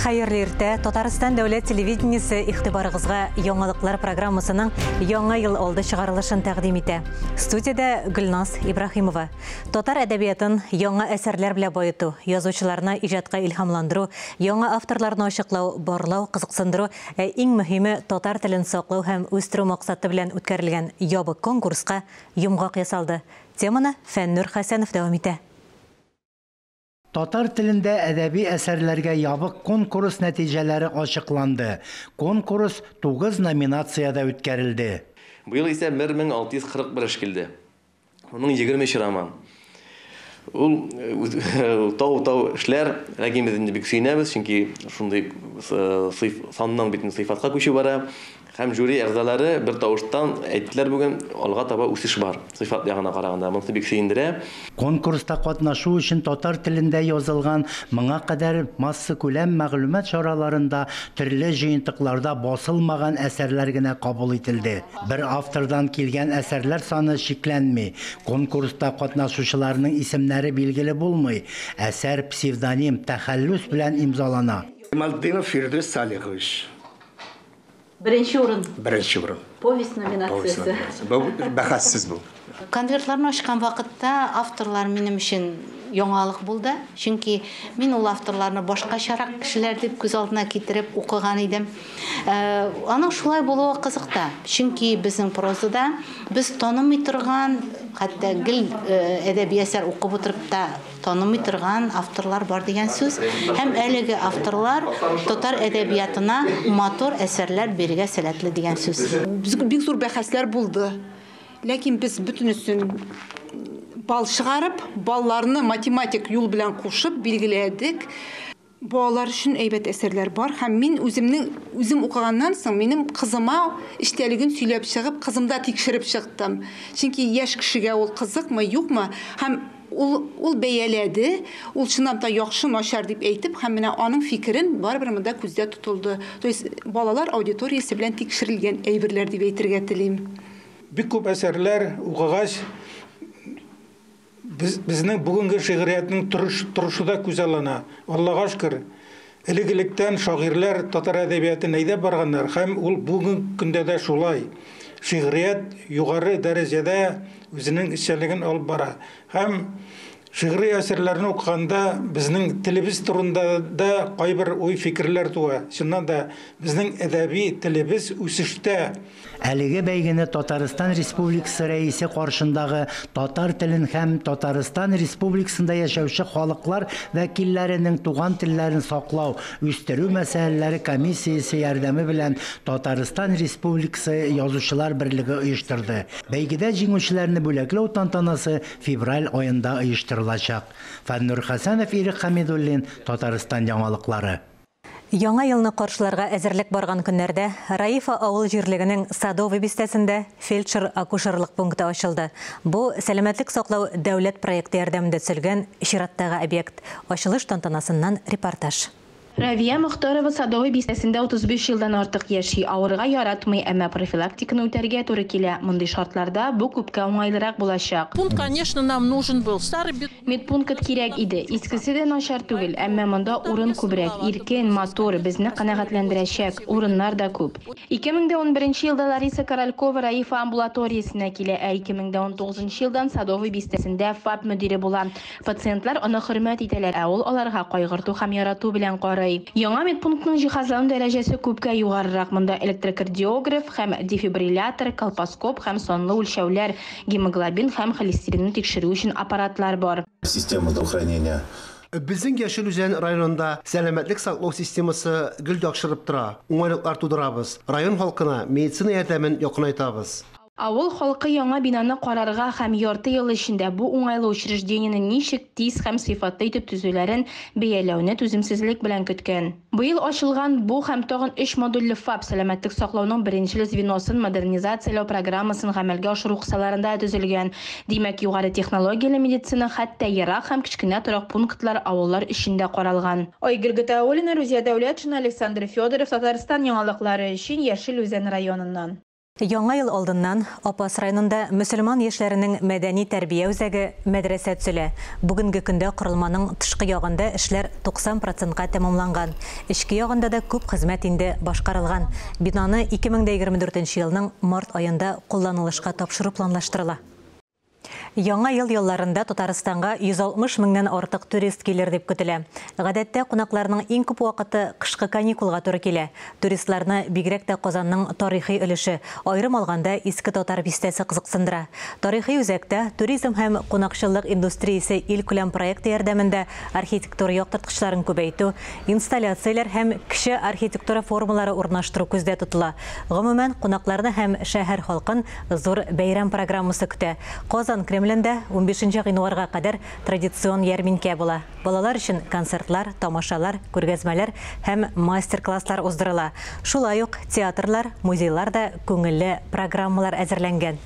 Hayırlı irte, Tataristan Devlet Televideniyesi iğtibarıгызга Yoңалыклар программасының Yoңа yıl oldu çıгарылышын тәкъдим итә. Студияда Гүлназ Ибрахимова. Татар әдәбиятын яңа әсәрләр белән байыту, язучыларны иҗатка илһамландыру, яңа авторларны ачыклау, барлау, кызыксындыру, иң мөһиме татар телен саклау һәм үстерү максаты белән үткәрелгән ябык конкурска йомгак ясалды. Теманы Фәннур Хәсәнов дәвам итә. Татар телендә әдәби әсәрләргә ябык конкурс нәтиҗәләре ачыкланды. Конкурс 9 номинациядә үткәрелде. Быел исә 1641 эш килде. Уның 20 роман. Ул тау эшләр, ләкин без инде бик сөйнәбез, чөнки шундый саннан битен сыйфатка күчү бара. Һәм жюри әгъзалары бер тавыштан әйттеләр бүген, алга таба үсеш бар. Сыйфат ягына караганда моны бик сөендерә. Конкурста катнашу өчен татар телендә язылган 1000 кадәр масса күләм мәгълүмат чараларында төрле җыентыкларда басылмаган әсәрләр генә кабул ителде. Бер автордан килгән әсәрләр саны шикләнми. Конкурста катнашучыларның исемнәре билгеле булмый. Әсәр псевдоним, тәхәллүс белән имзалана. Малтинов Фирдус Салихович. Birinci урын. Birinci урын. Повесть номинациясы. Bu бәхәссез бу. Конвертларны ачкан вакытта авторлар минем өчен яңалык булды. Чөнки мин ул авторларны башкачарак кешеләр дип күз алдына китереп укыган идем. Аның шулай булуы кызыкта. Чөнки безнең прозада без танымый торган, хәтта гел әдәби әсәр укып утырып та танымый торган авторлар бар дигән сүз. Һәм әлеге авторлар татар әдәбиятына матур әсәрләр бирергә сәләтле дигән сүз. Бик зур бәхәсләр булды. Ләкин без бөтенесен бал чыгарып, балларны математик юл белән кушып билгеләдек. Балалар өчен әйбәт әсәрләр бар. Һәм мин үзем укыганнан соң минем кызыма иштәлеген сөйләп чыгып, кызымда тикшереп чыктым. Чөнки яшь кешегә ул кызыкмы, юкмы? Һәм ул бәяләде, ул чыннан да яхшы, начар дип әйтеп, һәм менә аның фикерен барыбер монда күздә тотылды. То есть балалар аудиториясе белән тикшерелгән әйберләр дип әйтергә телим. Бик күп әсәрләр укыгач безнең бүгенге шигъриятның торышында күз алына. Аллага шөкер, элек-электән шагыйрьләр татар әдәбиятын әйдәп барганнар, һәм ул бүген көндә дә шулай. Шигърият югары дәрәҗәдә үзенең эшчәнлеген алып бара. Һәм шигъри әсәрләрне укыганда безнең телебез турында да кайбер уй фикерләр туа. Шуннан да безнең әдәби телебез үсештә. Әлеге бәйгене Татарстан Республикасы рәисе каршындагы татар телен һәм Татарстан Республикасында яшәүче халыклар вәкилләренең туган телләрен саклау, үстерү мәсьәләләре комиссиясе ярдәме белән Татарстан Республикасы язучылар берлеге оештырды. Бәйгедә җиңүчеләрне бүләкләү тантанасы февраль аенда оештырылачак. Фәннур Хәсәнов, Ирек Хәмидуллин, Татарстан яңалыклары. Яңа елны каршыларга әзерлек барган көннәрдә Раифа авыл җирлегенең Садовый бистәсендә фельдшер-акушерлык пункты ачылды. Бу сәламәтлек саклау дәүләт проекты ярдәмендә төзелгән чираттагы объект. Ачылыш тантанасыннан репортаж. Равия Мөхтәрова Садовый бистәсендә 35 елдан артык яши. Авырга яратмый, әмма профилактиканы үтәргә туры килә. Мондый шартларда бу күпкә уңайлырак булачак. Пункт, конечно, нам нужен был. Медпункт кирәк иде. Искесе дә начар түгел, әмма монда урын күбрәк. Иркен, матур, безне канәгатьләндерәчәк. Урыннар да күп. 2011 елда Лариса Королькова Раифа амбулаториясенә килә, 2019 елдан Садовый бистәсендә ФАП мөдире була. Пациентлар аны хөрмәт итәләр, ә ул аларга кайгырту һәм ярату белән карый. Яңа медпунктның җиһазлану дәрәҗәсе күпкә югарырак. Монда электрокардиограф һәм дефибриллятор, колпоскоп һәм сонлы үлчәүләр, гемоглобин һәм холестеринны тикшерү өчен аппаратлар бар. Система здравоохранения. Безнең Яшел Үзән районында сәламәтлек саклау системасы гел яхшырып тора. Уңайлыклар тудырабыз. Район халкына медицина ярдәмен якынайтабыз. Авыл халкы яңа бинаны карарга һәм ярты ел эчендә бу уңайлы учреждениене ничек тиз һәм сыйфатлы итеп төзүләрен бәяләүне түземсезлек белән көткән. Быел ачылган бу һәм тагын 3 модульле ФАП сәламәтлек саклауның беренче звеносын модернизацияләү программасын гамәлгә ашыру кысаларында төзелгән. Димәк, югары технологияле медицина хәтта ерак һәм кичкенә торак пунктлар авыллар эчендә каралган. Айгөл Гатауллина, Рузия Дәүләтшина, Александр Федоров, Татарстан яңалыклары өчен Яшел Үзән районыннан. Яңа ел алдыннан Апас районында мөселман яшьләренең мәдәни тәрбия үзәге мәдрәсә төзелә. Бүгенге көндә корылманың тышкы ягында эшләр 90%-ка тәмамланган. Эчке ягында да күп хезмәт инде башкарылган. Бинаны 2024 елның март аенда кулланылышка тапшыру планлаштырыла. Яңа ел ялларында Татарстанга 160 меңнән артык турист килер дип көтелә. Гадәттә кунакларның иң күп вакыты кышкы каникулга туры килә. Туристларны бигрәк тә Казанның тарихи өлеше, аерым алганда Иске Татар бистәсе кызыксындыра. Тарихи үзәктә туризм һәм кунакчылык индустриясе илкүләм проекты ярдәмендә архитектура яктырткычларын күбәйтү, инсталляцияләр һәм кече архитектура формалары урнаштыру күздә тотыла. Гомумән, кунакларны һәм шәһәр халкын зур бәйрәм программасы көтә. Казан Кремлендә 15 гыйнварга кадәр традицион ярминкә була. Балалар өчен концертлар, тамашалар, күргәзмәләр һәм мастер-класслар уздырыла. Шулай ук театрлар, музейлар да күңелле программалар әзерләнгән.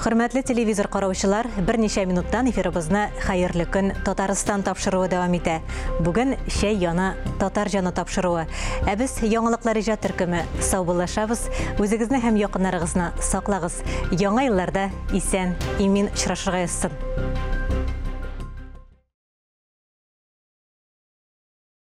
Хөрмәтле телевизор караучылар, берничә минуттан эфирыбызны хәерле көн Татарстан тапшыруы дәвам итә. Бүген шәй яны татар җаны тапшыруы. Ә без яңалыклар иҗат төркеме саубуллашабыз. Үзегезне һәм якыннарыгызны саклагыз. Яңа елларда исән, имин очрашырга язсын.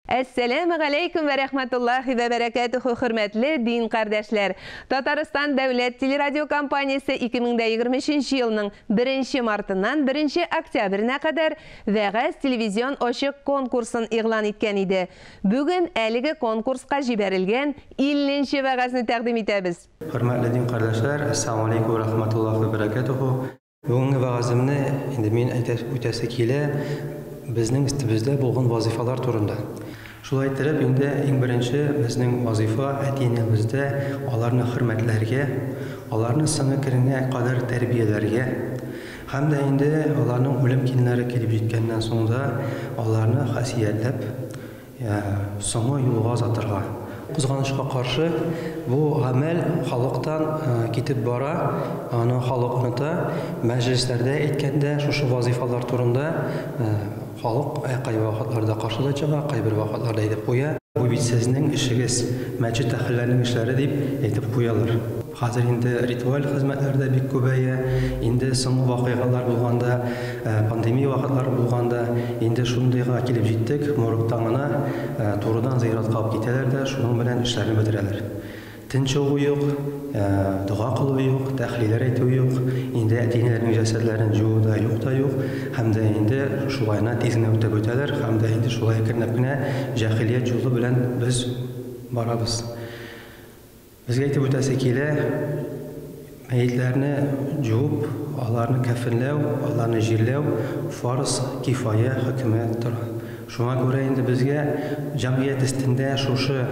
Әссәләму алейкум ва рахматуллахи ва баракатуху, хөрмәтле дин кардәшләр. Татарстан дәүләт телерадиокомпаниясе 2023 елның 1 мартыннан 1 октябренә кадәр вәгазь телевизион ачык конкурсын игълан иткән иде. Бүген әлеге конкурска җибәрелгән 50нче вәгазьне тәкъдим итәбез. Хөрмәтле дин кардәшләр, ассаламу алейкум ва рахматуллахи ва баракатуху. Бүгенге вәгаземне инде мин үтәсе килә безнең истебездә булган вазифалар турында. Шулай итеп, инде иң беренче безнең вазифа әтиенебездә аларны хөрмәтләргә, аларны сыңы керенә кадәр тәрбияләргә, һәм дә инде аларның үлем кинләре килеп җиткәннән соң да аларны хасиятләп, соңгы юлга озатырга. Кызганычка каршы, бу гамәл халыктан китеп бара, аны халык оныта. Мәҗлесләрдә әйткәндә шушы вазифалар турында халык кайбер вакытларда каршыда чыга, кайбер вакытларда әйтеп куя. Бу бит сезнең эшегез, мәчет әһелләренең эшләре дип әйтеп куялар. Хәзер инде ритуаль хезмәтләрдә бик күбәя, инде соңгы вакыйгалар булганда, пандемия вакытлары булганда, инде шундыйга килеп җиттек, моргтан гына турыдан зиратка алып китәләр дә, шуның белән эшләрне бетерәләр. Тинчыгу юк, дуа кылу юк, тәхлиләр әйтү юк, инде әтинеләрнең җәсәдләрен җуу да юк та юк, һәм дә инде шулайна тизгенә үтеп үтәләр, һәм дә инде шулай кернәп кенә җаһилият юлы белән без барабыз. Безгә әйтеп үтәсе килә, мәйетләрне җуып, аларны кәфенләү, аларны җирләү фарз, кифая хөкеме тора. Шуңа күрә инде безгә җәмгыять истендә шушы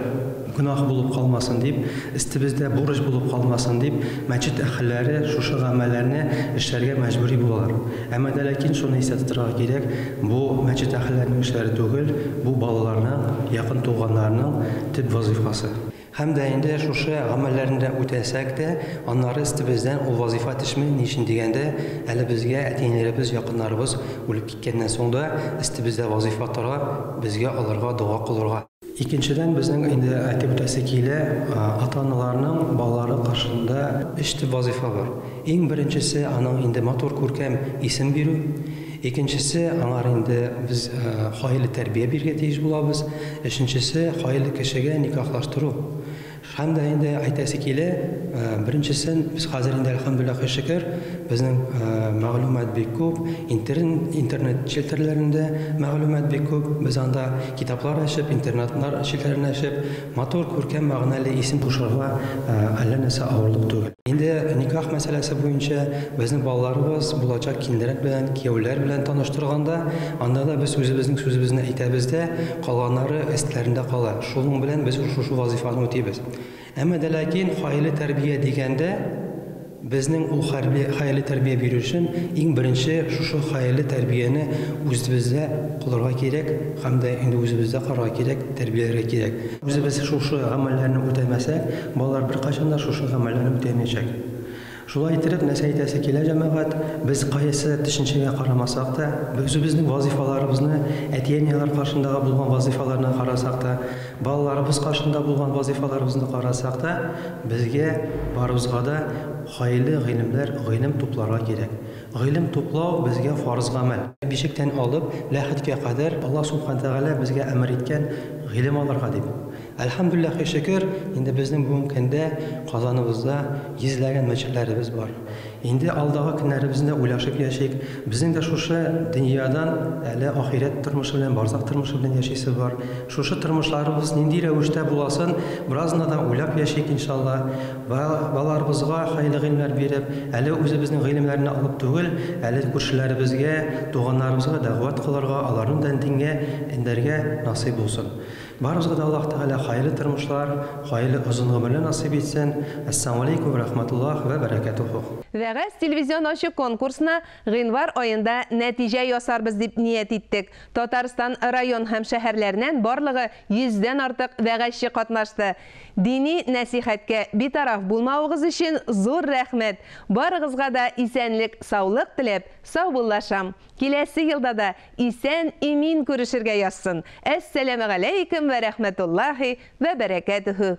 гынах булып калмасын дип, истебездә бурыч булып калмасын дип, мәчет әһелләре шушы гамәлләрне эшләргә мәҗбүри булалар. Әмма дә ләкин шуны исәп тотарга кирәк, бу мәчет әһелләренең эшләре түгел, бу балаларның, якын туганнарның төп вазифасы. Һәм дә инде шушы гамәлләрендә үтәсәк дә, аннары истебездән ул вазифа төшмәй, нишен дигәндә, әле безгә әтиеннәребез, якыннарыбыз үлеп киткәннән соң да истебездә вазифа тора, безгә аларга дуа кылырга. Икенчедән безнең инде әйтеп үтәсе килә, ата-аналарның балалары каршында 3 төп вазифа бар. Иң беренчесе аның инде матур күркәм исем бирү. Икенчесе аңар инде без хәйле тәрбия бирергә тиеш булабыз. Өченчесе хәйле кешегә никахлаштыру. Һәм дә инде әйтәсе килә, беренчесен без хәзер инде әлхәмдүлилләһ шөкер, безнең мәгълүмат бик күп, интернет челтәрләрендә мәгълүмат бик күп. Без анда китаплар ачып, интернетлар челтәрләрен ачып, матур күркәм мәгънәле исем кушарга әллә нәрсә авырлык түгел. Инде никах мәсьәләсе буенча безнең балаларыбыз булачак кинләр белән, кияүләр белән таныштырганда, анда да без үзебезнең сүзебезне әйтәбез дә, калганнары эстләрендә кала. Шуның белән без шушы вазифаны үтибез. Әмма дә ләкин хәйле тәрбия дигәндә, безнең ул хәйле тәрбия бирү өчен иң беренче шушы хәйле тәрбияне үзебездә кылырга кирәк, һәм дә инде үзебездә карарга кирәк, тәрбияләргә кирәк. Үзебез шушы гамәлләрне үтәмәсәк, балалар беркайчан да шушы гамәлләрне үтәмәячәк. Шулай итеп, нәрсә әйтәсе килә җәмәгать, без кайсы төшенчәгә карамасак та, без үзебезнең вазифаларыбызны, әтиәннәр каршындагы булган вазифаларны карасак та, балаларыбыз Раббыз каршында булган вазифаларыбызны карасак та, безгә барыбызга да хайлы гыйлемләр, гыйлем тупларга кирәк. Гыйлем туплау безгә фарыз гамәл. Бишектән алып, ләхеткә кадәр Аллаһ Субхану тәгалә безгә әмер иткән гыйлем алырга дип. Әлхәмдүлилләһи шөкер, инде безнең бүгенге көндә Казаныбызда йөзләгән мәчетләребез бар. Инде алдагы көннәребезне уйлашып яшик. Безнең дә шушы дөньядан әле ахирет тормышы белән, барзак тормышы белән яшисе бар. Шушы тормышларыбыз нинди рәвештә буласын, беразны да уйлап яшик иншалла. Балаларыбызга хайлы гыйлемнәр биреп, әле үзебезнең гыйлемнәрне алып түгел, әле күршеләребезгә, туганнарыбызга дәгъват кылырга, аларның да дингә эндәргә насыйп булсын. Барыбызга да Аллаһ Тәгалә хайлы тормышлар, хайлы озын гомерләр насыйп итсен. Ассаламу алейкум ва рахматуллаһ ва баракатуху. Вәгазь телевизион ачу конкурсына гыйнвар айында нәтиҗә ясарбыз дип ният иттек. Татарстан район һәм шәһәрләреннән барлыгы 100дән артык вәгазьче катнашты. Дини нәсихәткә битараф булмавыгыз өчен зур рәхмәт. Барыгызга да исәнлек, саулык теләп, сау буллашам. Киләсе елда да исән, имин күрешергә язсын. Әссәламу алейкум ва рахматуллаһи ва баракатуху.